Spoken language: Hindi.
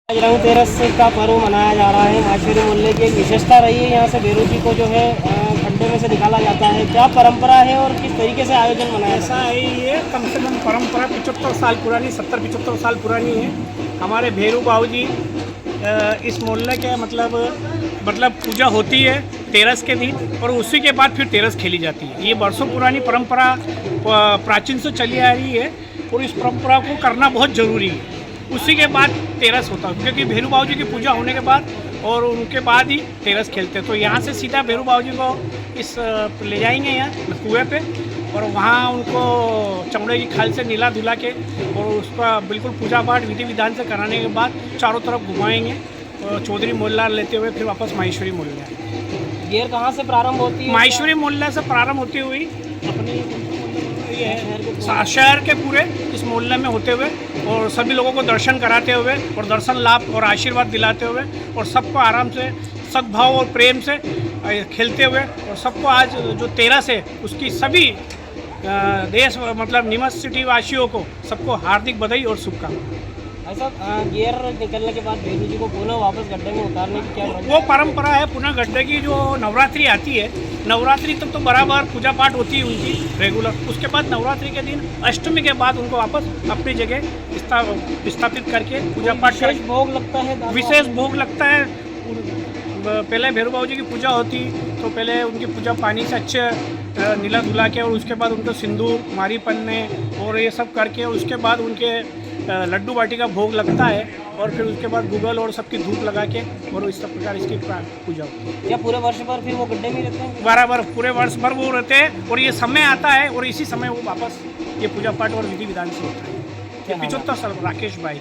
धनतेरस का पर्व मनाया जा रहा है। माहेश्वरी मोहल्ले की एक विशेषता रही है, यहाँ से भैरू जी को जो है खड्डे में से निकाला जाता है। क्या परंपरा है और किस तरीके से आयोजन मनाया ऐसा है, ये कम से कम परंपरा 75 साल पुरानी, 70-75 साल पुरानी है। हमारे भैरू बाबू जी इस मोहल्ले के मतलब पूजा होती है तेरस के दिन, और उसी के बाद फिर तेरस खेली जाती है। ये बरसों पुरानी परंपरा प्राचीन से चली आ रही है और इस परंपरा को करना बहुत ज़रूरी है। उसी के बाद तेरस होता है, क्योंकि भैरू बाबू जी की पूजा होने के बाद और उनके बाद ही तेरस खेलते हैं। तो यहाँ से सीधा भैरू बाबू जी को ले जाएंगे यहाँ कुएँ पे, और वहाँ उनको चमड़े की खाल से नीला धुला के और उसका बिल्कुल पूजा पाठ विधि विधान से कराने के बाद चारों तरफ घुमाएंगे और चौधरी मोहल्ला लेते हुए फिर वापस माहेश्वरी मोहल्ला आएंगे। गेर कहाँ से प्रारंभ होती है? माहेश्वरी मोहल्ला से प्रारंभ होती हुई अपनी शहर के पूरे इस मोहल्ले में होते हुए और सभी लोगों को दर्शन कराते हुए और दर्शन लाभ और आशीर्वाद दिलाते हुए और सबको आराम से सद्भाव और प्रेम से खेलते हुए और सबको आज जो तेरस है उसकी सभी देश निमस सिटी वासियों को सबको हार्दिक बधाई और शुभकामनाएं। ऐसा गियर निकलने के बाद भैरू जी को पुनः वापस गड्ढे में उतारने की क्या वो परंपरा है। पुनः गड्ढे की जो नवरात्रि आती है, नवरात्रि तक तो बराबर पूजा पाठ होती है उनकी रेगुलर। उसके बाद नवरात्रि के दिन अष्टमी के बाद उनको वापस अपनी जगह स्थापित करके पूजा पाठ कर भोग लगता है। विशेष भोग लगता है। पहले भैरू बाबू जी की पूजा होती तो पहले उनकी पूजा पानी से अच्छे नीला धुला के और उसके बाद उनको सिंदूर मारी पन्ने और ये सब करके उसके बाद उनके लड्डू बाटी का भोग लगता है और फिर उसके बाद गूगल और सबकी धूप लगा के और इस सब प्रकार इसकी पूजा होती है। क्या पूरे वर्ष भर फिर वो गड्ढे में रहते हैं? बराबर पूरे वर्ष भर वो रहते हैं और ये समय आता है और इसी समय वो वापस ये पूजा पाठ और विधि विधान से होता है। 75 साल राकेश भाई।